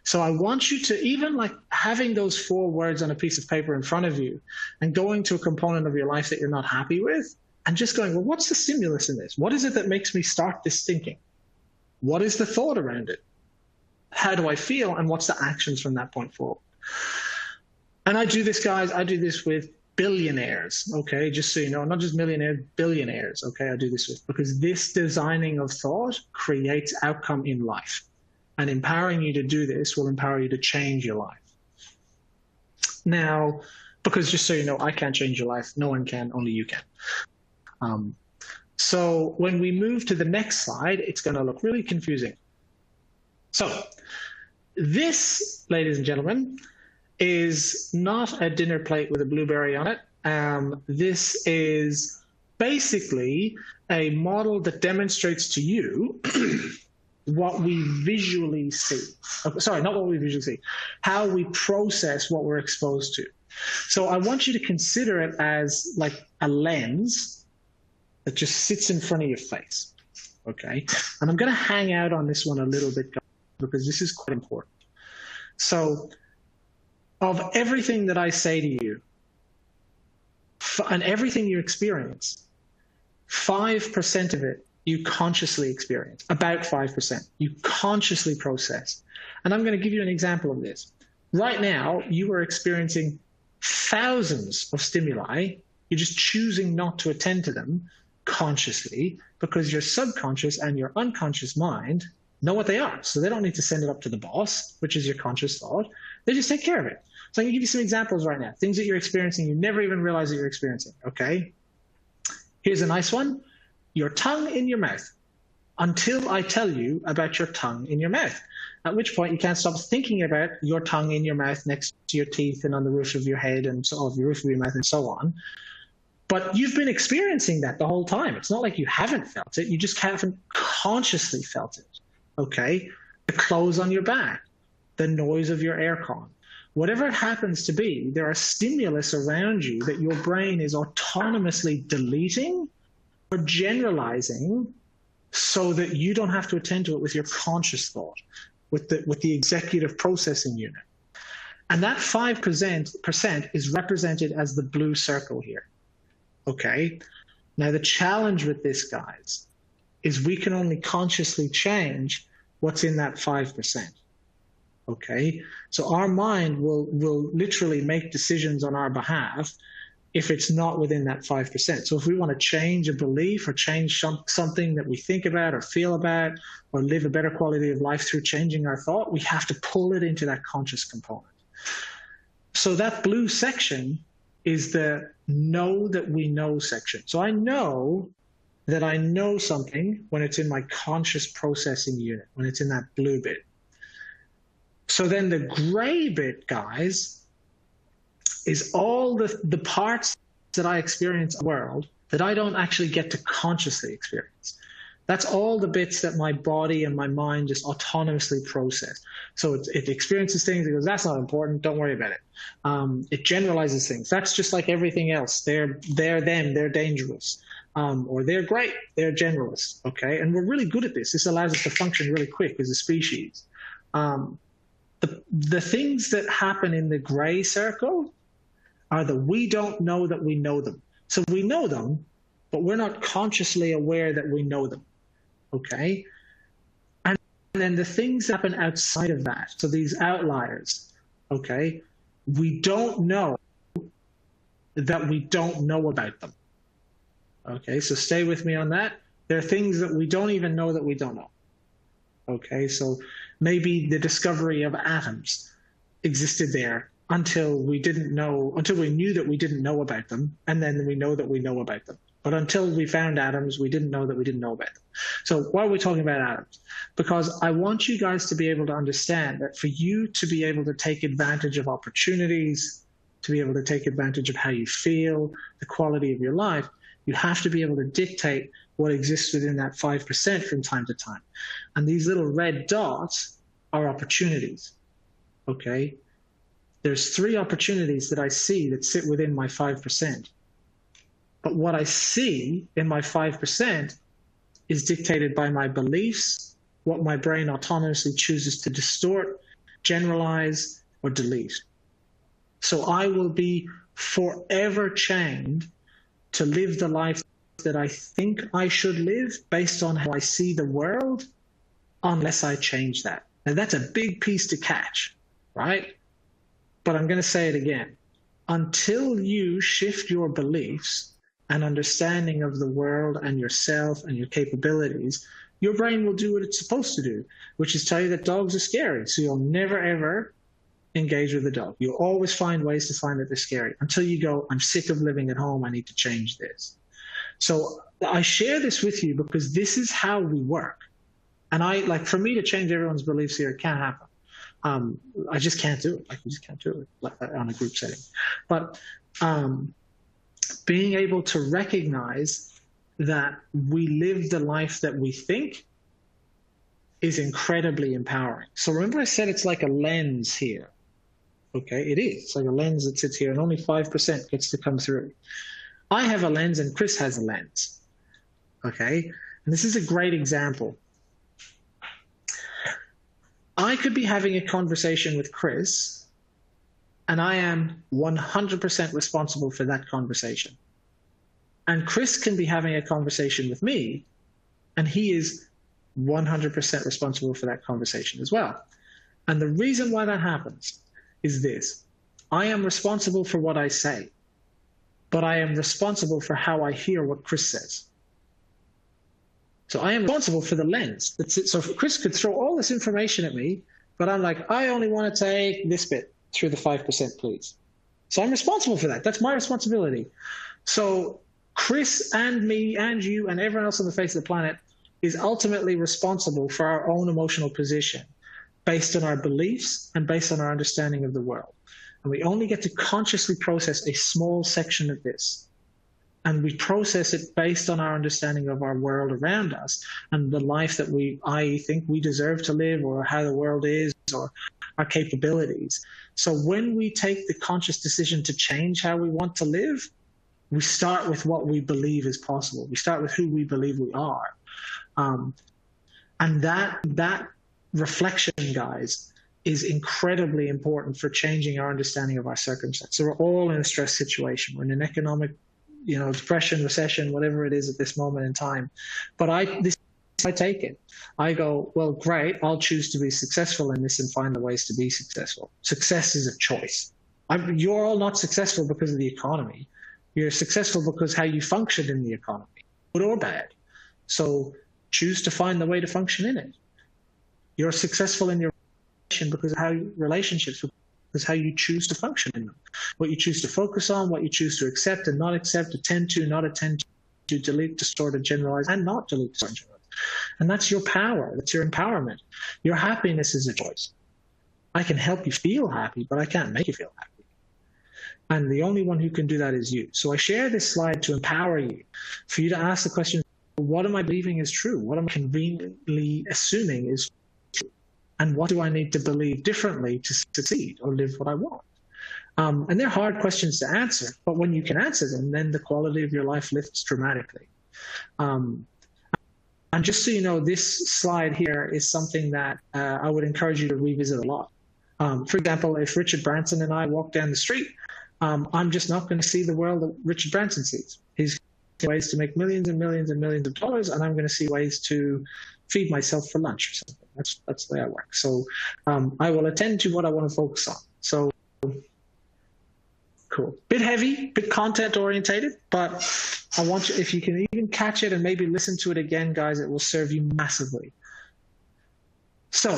So I want you to, even like having those 4 words on a piece of paper in front of you and going to a component of your life that you're not happy with and just going, well, what's the stimulus in this? What is it that makes me start this thinking? What is the thought around it? How do I feel? And what's the actions from that point forward? And I do this, guys, I do this with billionaires, okay? Just so you know, not just millionaires, billionaires, okay? I do this with, because this designing of thought creates outcome in life. And empowering you to do this will empower you to change your life. Now, because just so you know, I can't change your life. No one can, only you can. So when we move to the next slide, it's going to look really confusing. So this, ladies and gentlemen, is not a dinner plate with a blueberry on it. This is basically a model that demonstrates to you what we visually see. Sorry, not what we visually see, how we process what we're exposed to. So I want you to consider it as like a lens that just sits in front of your face, okay? And I'm going to hang out on this one a little bit because this is quite important. So of everything that I say to you and everything you experience, 5% of it you consciously experience, about 5%. You consciously process. And I'm going to give you an example of this. Right now, you are experiencing thousands of stimuli. You're just choosing not to attend to them consciously because your subconscious and your unconscious mind know what they are. So they don't need to send it up to the boss, which is your conscious thought. They just take care of it. So I'm going to give you some examples right now. Things that you're experiencing, you never even realize that you're experiencing, okay? Here's a nice one. Your tongue in your mouth, until I tell you about your tongue in your mouth, at which point you can't stop thinking about your tongue in your mouth next to your teeth and on the roof of your head and so on, the roof of your mouth and so on. But you've been experiencing that the whole time. It's not like you haven't felt it. You just haven't consciously felt it, okay? The clothes on your back, the noise of your aircon, whatever it happens to be, there are stimulus around you that your brain is autonomously deleting or generalizing so that you don't have to attend to it with your conscious thought, with the executive processing unit. And that 5% is represented as the blue circle here, okay? Now the challenge with this, guys, is we can only consciously change what's in that 5%, okay? So our mind will literally make decisions on our behalf if it's not within that 5%. So if we want to change a belief or change something that we think about or feel about or live a better quality of life through changing our thought, we have to pull it into that conscious component. So that blue section is the know that we know section. So I know that I know something when it's in my conscious processing unit, when it's in that blue bit. So then the gray bit, guys, is all the parts that I experience in the world that I don't actually get to consciously experience. That's all the bits that my body and my mind just autonomously process. So it experiences things, it goes, that's not important, don't worry about it. It generalizes things. That's just like everything else. They're dangerous. or they're great, they're generalists, okay? And we're really good at this. This allows us to function really quick as a species. The things that happen in the gray circle are that we don't know that we know them. So we know them, but we're not consciously aware that we know them, okay? And then the things that happen outside of that, so these outliers, okay, we don't know that we don't know about them. Okay, so stay with me on that. There are things that we don't even know that we don't know. Okay, so maybe the discovery of atoms existed there until we knew that we didn't know about them, and then we know that we know about them. But until we found atoms, we didn't know that we didn't know about them. So why are we talking about atoms? Because I want you guys to be able to understand that for you to be able to take advantage of opportunities, to be able to take advantage of how you feel, the quality of your life, you have to be able to dictate what exists within that 5% from time to time. And these little red dots are opportunities, okay? There's 3 opportunities that I see that sit within my 5%. But what I see in my 5% is dictated by my beliefs, what my brain autonomously chooses to distort, generalize, or delete. So I will be forever chained to live the life that I think I should live based on how I see the world, unless I change that. Now that's a big piece to catch, right? But I'm going to say it again. Until you shift your beliefs and understanding of the world and yourself and your capabilities, your brain will do what it's supposed to do, which is tell you that dogs are scary. So you'll never, ever engage with a dog. You'll always find ways to find that they're scary until you go, I'm sick of living at home. I need to change this. So I share this with you because this is how we work. And for me to change everyone's beliefs here, it can't happen. I just can't do it. We just can't do it like that on a group setting. But being able to recognize that we live the life that we think is incredibly empowering. So remember I said it's like a lens here. Okay, it is. It's like a lens that sits here and only 5% gets to come through. I have a lens and Chris has a lens. Okay, and this is a great example. I could be having a conversation with Chris and I am 100% responsible for that conversation. And Chris can be having a conversation with me and he is 100% responsible for that conversation as well. And the reason why that happens is this. I am responsible for what I say, but I am responsible for how I hear what Chris says. So I am responsible for the lens. So Chris could throw all this information at me, but I'm like, I only want to take this bit through the 5%, please. So I'm responsible for that. That's my responsibility. So Chris and me and you and everyone else on the face of the planet is ultimately responsible for our own emotional position based on our beliefs and based on our understanding of the world. And we only get to consciously process a small section of this. And we process it based on our understanding of our world around us and the life that I think we deserve to live, or how the world is, or our capabilities. So when we take the conscious decision to change how we want to live, we start with what we believe is possible. We start with who we believe we are. And that reflection, guys, is incredibly important for changing our understanding of our circumstance. So we're all in a stress situation. We're in an economic, depression, recession, whatever it is at this moment in time. But I take it. I go, well, great, I'll choose to be successful in this and find the ways to be successful. Success is a choice. You're all not successful because of the economy. You're successful because how you function in the economy, good or bad. So choose to find the way to function in it. You're successful in your relationship because of how relationships, because how you choose to function in them. What you choose to focus on, what you choose to accept and not accept, attend to, not attend to, delete, distort, and generalize, and not delete, distort, and generalize. And that's your power. That's your empowerment. Your happiness is a choice. I can help you feel happy, but I can't make you feel happy. And the only one who can do that is you. So I share this slide to empower you, for you to ask the question, what am I believing is true? What am I conveniently assuming is true? And what do I need to believe differently to succeed or live what I want? And they're hard questions to answer, but when you can answer them, then the quality of your life lifts dramatically. And just so you know, this slide here is something that I would encourage you to revisit a lot. For example, if Richard Branson and I walk down the street, I'm just not going to see the world that Richard Branson sees. He's ways to make millions and millions and millions of dollars, and I'm going to see ways to feed myself for lunch or something. That's the way I work. So I will attend to what I want to focus on. So cool. Bit heavy, bit content orientated, but I want you, if you can even catch it and maybe listen to it again, guys, it will serve you massively. So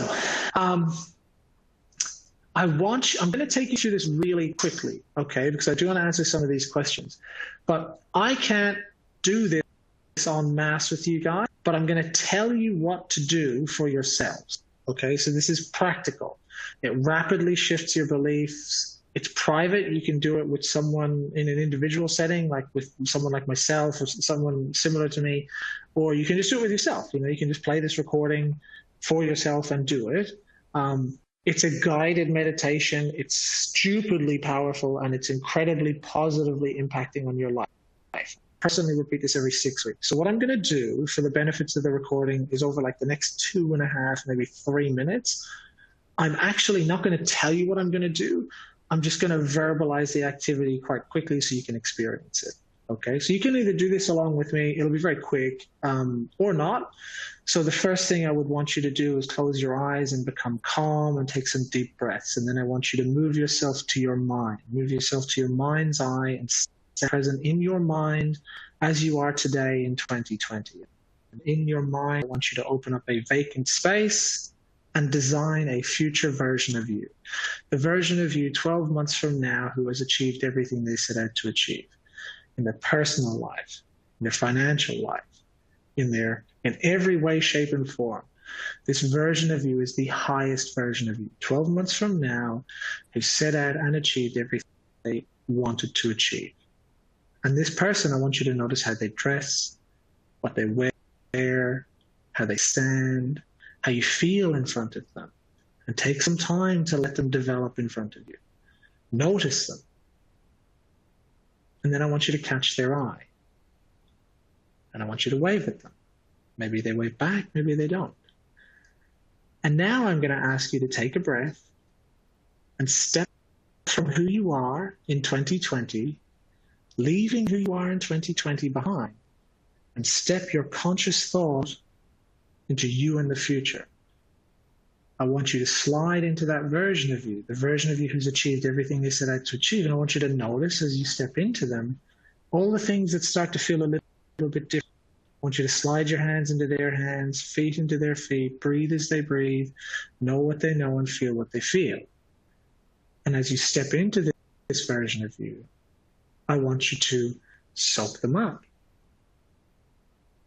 I'm going to take you through this really quickly, okay? Because I do want to answer some of these questions, but I can't do this en masse with you guys, but I'm going to tell you what to do for yourselves, okay? So this is practical. It rapidly shifts your beliefs. It's private. You can do it with someone in an individual setting, like with someone like myself or someone similar to me, or you can just do it with yourself. You know, you can just play this recording for yourself and do it. It's a guided meditation. It's stupidly powerful, and it's incredibly positively impacting on your life. I personally repeat this every 6 weeks. So what I'm going to do for the benefits of the recording is over like the next 2.5, maybe 3 minutes, I'm actually not going to tell you what I'm going to do. I'm just going to verbalize the activity quite quickly so you can experience it. Okay, so you can either do this along with me, it'll be very quick, or not. So the first thing I would want you to do is close your eyes and become calm and take some deep breaths. And then I want you to move yourself to your mind. Move yourself to your mind's eye and stay present in your mind as you are today in 2020. And in your mind, I want you to open up a vacant space and design a future version of you. The version of you 12 months from now who has achieved everything they set out to achieve in their personal life, in their financial life, in every way, shape, and form. This version of you is the highest version of you. 12 months from now, who set out and achieved everything they wanted to achieve. And this person, I want you to notice how they dress, what they wear, how they stand, how you feel in front of them, and take some time to let them develop in front of you. Notice them. And then I want you to catch their eye. And I want you to wave at them. Maybe they wave back, maybe they don't. And now I'm going to ask you to take a breath and step from who you are in 2020, leaving who you are in 2020 behind, and step your conscious thought into you in the future. I want you to slide into that version of you, the version of you who's achieved everything they set out to achieve. And I want you to notice as you step into them, all the things that start to feel a little bit different. I want you to slide your hands into their hands, feet into their feet, breathe as they breathe, know what they know and feel what they feel. And as you step into this version of you, I want you to soak them up.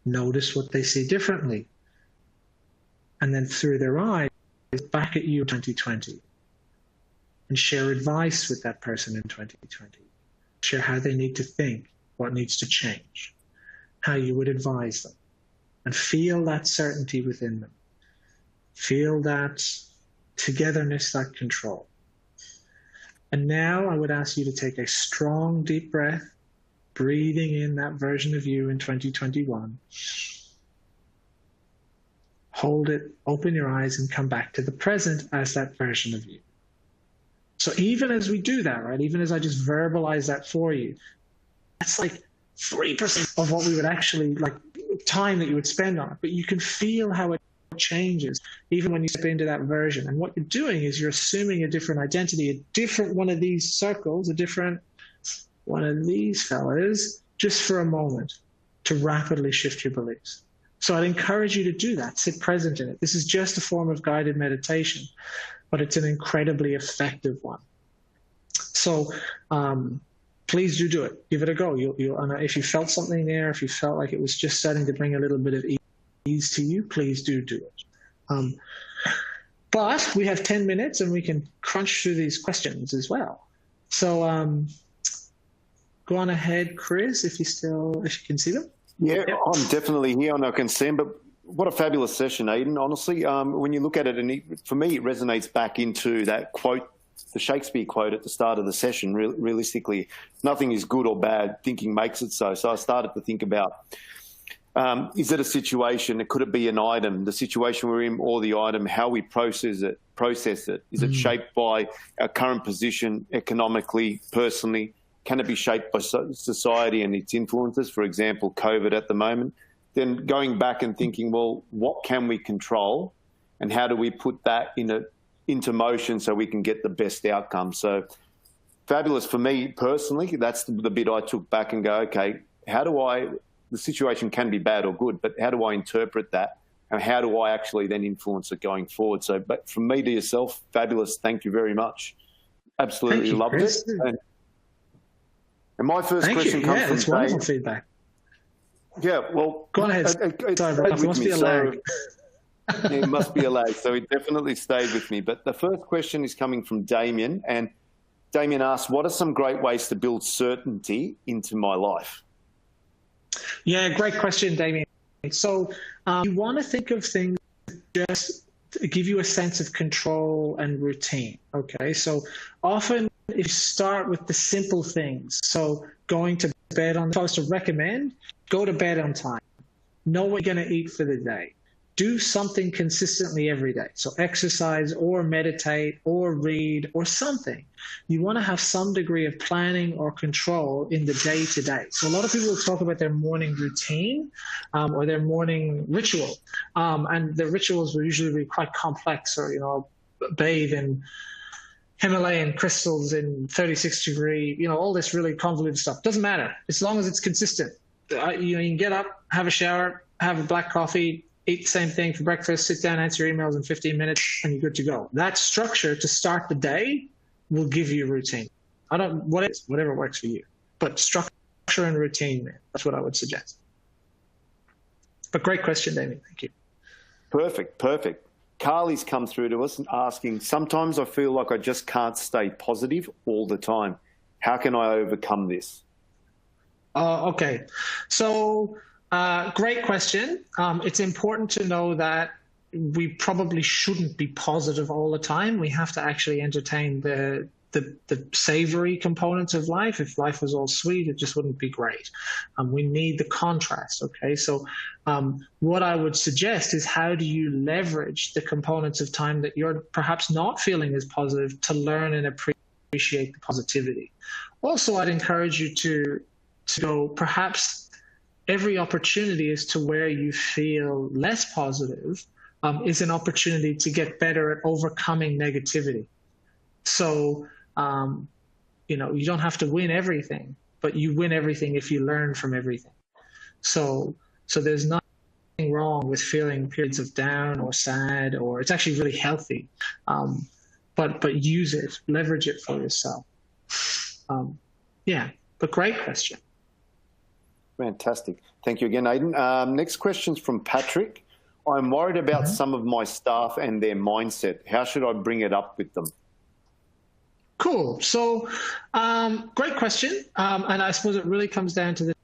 Notice what they see differently. And then through their eyes, back at you in 2020. And share advice with that person in 2020. Share how they need to think, what needs to change, how you would advise them. And feel that certainty within them. Feel that togetherness, that control. And now I would ask you to take a strong, deep breath, breathing in that version of you in 2021. Hold it, open your eyes, and come back to the present as that version of you. So even as we do that, right, even as I just verbalize that for you, that's like 3% of what we would actually, like, time that you would spend on it. But you can feel how it changes even when you step into that version. And what you're doing is you're assuming a different identity, a different one of these circles, a different one of these fellas, just for a moment, to rapidly shift your beliefs. So I'd encourage you to do that. Sit present in it. This is just a form of guided meditation, but it's an incredibly effective one. So please do it. Give it a go. If you felt something there, if you felt like it was just starting to bring a little bit of ease to you, please do it. But we have 10 minutes and we can crunch through these questions as well. So go on ahead, Chris, if you can see them. Yeah, I'm definitely here and I can see him, but what a fabulous session, Aidan, honestly. When you look at it, and for me, it resonates back into that quote, the Shakespeare quote at the start of the session, realistically, nothing is good or bad, thinking makes it so. So I started to think about Is it a situation? Could it be an item, the situation we're in, or the item, how we process it? Is it shaped by our current position economically, personally? Can it be shaped by society and its influences? For example, COVID at the moment. Then going back and thinking, well, what can we control, and how do we put that into motion so we can get the best outcome? So fabulous for me personally. That's the bit I took back and go, okay, the situation can be bad or good, but how do I interpret that? And how do I actually then influence it going forward? So, but from me to yourself, fabulous. Thank you very much. Absolutely loved it. And my first question comes from that's wonderful feedback. Yeah, well, go on ahead. Sorry, there must be a lag. It must be a lag. So it definitely stayed with me. But the first question is coming from Damien, and Damien asks, "What are some great ways to build certainty into my life?" Yeah, great question, Damien. So you want to think of things just to give you a sense of control and routine. Okay, so often if you start with the simple things, so going to bed on, if I was to recommend, go to bed on time, know what you're going to eat for the day, do something consistently every day. So exercise or meditate or read or something. You want to have some degree of planning or control in the day to day. So a lot of people talk about their morning routine or their morning ritual. And the rituals will usually be quite complex, or, bathe in Himalayan crystals in 36 degree, all this really convoluted stuff. Doesn't matter as long as it's consistent. You can get up, have a shower, have a black coffee, eat the same thing for breakfast, sit down, answer your emails in 15 minutes, and you're good to go. That structure to start the day will give you routine. Whatever works for you. But structure and routine, man, that's what I would suggest. But great question, Damien. Thank you. Perfect. Carly's come through to us and asking, sometimes I feel like I just can't stay positive all the time. How can I overcome this? Okay. So great question. It's important to know that we probably shouldn't be positive all the time. We have to actually entertain the savory components of life. If life was all sweet, it just wouldn't be great. We need the contrast. Okay. So what I would suggest is, how do you leverage the components of time that you're perhaps not feeling as positive to learn and appreciate the positivity? Also, I'd encourage you to go, perhaps every opportunity as to where you feel less positive is an opportunity to get better at overcoming negativity. So, you don't have to win everything, but you win everything if you learn from everything. So there's nothing wrong with feeling periods of down or sad, or it's actually really healthy. But use it, leverage it for yourself. But great question. Fantastic. Thank you again, Aidan. Next question's from Patrick. I'm worried about some of my staff and their mindset. How should I bring it up with them? Cool. So great question. And I suppose it really comes down to the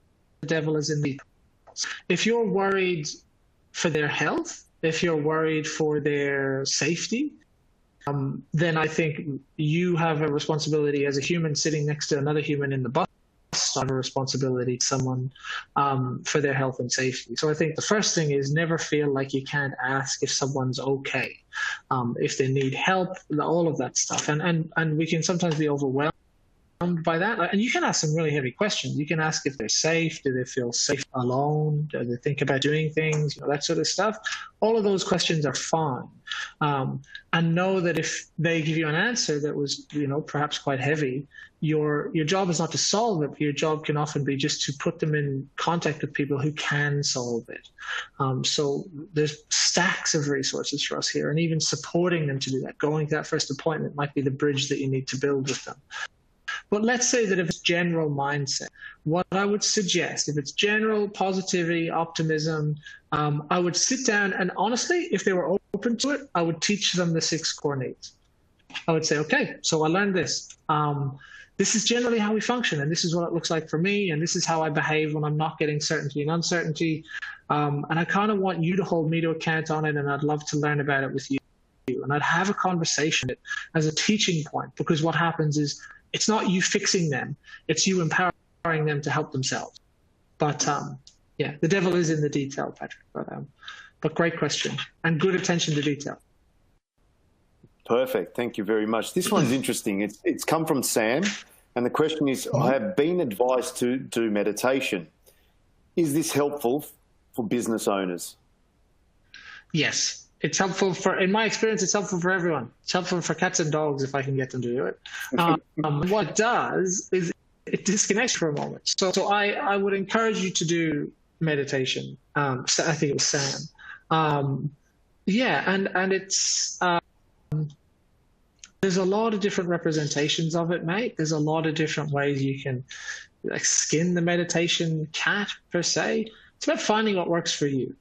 devil is in the details. If you're worried for their health, if you're worried for their safety, then I think you have a responsibility as a human sitting next to another human in the bus. Have a responsibility to someone for their health and safety. So I think the first thing is, never feel like you can't ask if someone's okay, if they need help, all of that stuff. And we can sometimes be overwhelmed by that. And you can ask some really heavy questions. You can ask if they're safe, do they feel safe alone, do they think about doing things, that sort of stuff. All of those questions are fine. And know that if they give you an answer that was, perhaps quite heavy, your job is not to solve it. Your job can often be just to put them in contact with people who can solve it. So there's stacks of resources for us here, and even supporting them to do that. Going to that first appointment might be the bridge that you need to build with them. But let's say that if it's general mindset, what I would suggest, if it's general positivity, optimism, I would sit down and, honestly, if they were open to it, I would teach them the 6 core needs. I would say, okay, so I learned this. This is generally how we function, and this is what it looks like for me, and this is how I behave when I'm not getting certainty and uncertainty. And I kind of want you to hold me to account on it, and I'd love to learn about it with you. And I'd have a conversation as a teaching point, because what happens is, it's not you fixing them, it's you empowering them to help themselves. But Yeah, the devil is in the detail, Patrick. But great question and good attention to detail. Perfect. Thank you very much. This one's interesting. It's come from Sam, and the question is, I have been advised to do meditation. Is this helpful for business owners? Yes, it's helpful in my experience, it's helpful for everyone. It's helpful for cats and dogs if I can get them to do it. What it does is it disconnects for a moment. So I would encourage you to do meditation. I think it was Sam. Yeah, and it's there's a lot of different representations of it, mate. There's a lot of different ways you can like skin the meditation cat per se. It's about finding what works for you.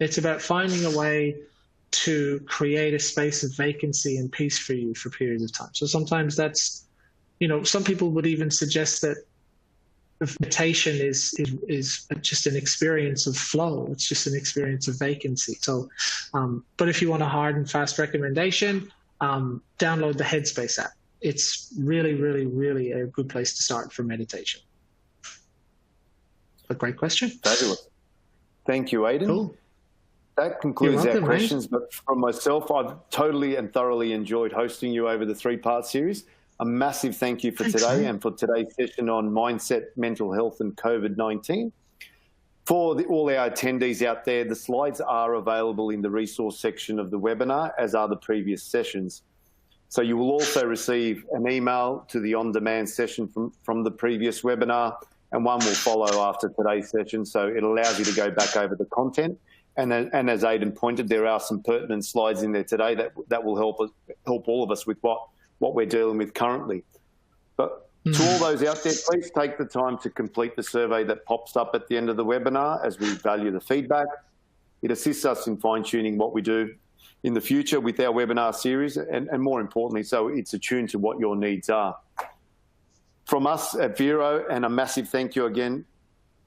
It's about finding a way to create a space of vacancy and peace for you for periods of time. So sometimes that's, some people would even suggest that meditation is just an experience of flow. It's just an experience of vacancy. So, but if you want a hard and fast recommendation, download the Headspace app. It's really, really, really a good place to start for meditation. A great question. Fabulous. Thank you, Aidan. Cool. That concludes You're welcome, our questions, but from myself, I've totally and thoroughly enjoyed hosting you over the 3-part series. A massive thank you for today and for today's session on mindset, mental health, and COVID-19. For all our attendees out there, the slides are available in the resource section of the webinar, as are the previous sessions. So you will also receive an email to the on-demand session from the previous webinar, and one will follow after today's session. So it allows you to go back over the content. And as Aidan pointed, there are some pertinent slides in there today that will help all of us with what we're dealing with currently. But to all those out there, please take the time to complete the survey that pops up at the end of the webinar, as we value the feedback. It assists us in fine-tuning what we do in the future with our webinar series, and more importantly, so it's attuned to what your needs are. From us at Vero, and a massive thank you again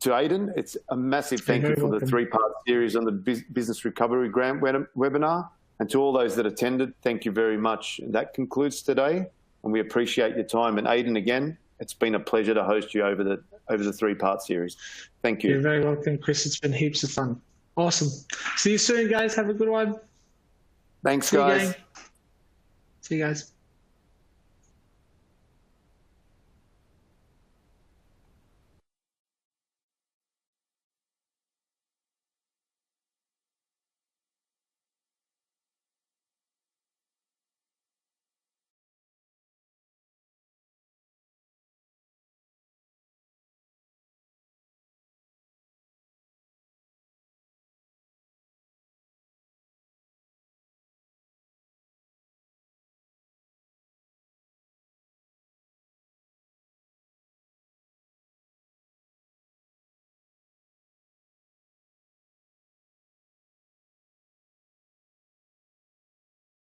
to Aidan. It's a massive thank you for the 3-part series on the Business Recovery Grant webinar. And to all those that attended, thank you very much. And that concludes today, and we appreciate your time. And Aidan, again, it's been a pleasure to host you over the 3-part series. Thank you. You're very welcome, Chris. It's been heaps of fun. Awesome. See you soon, guys. Have a good one. Thanks, guys. See you guys.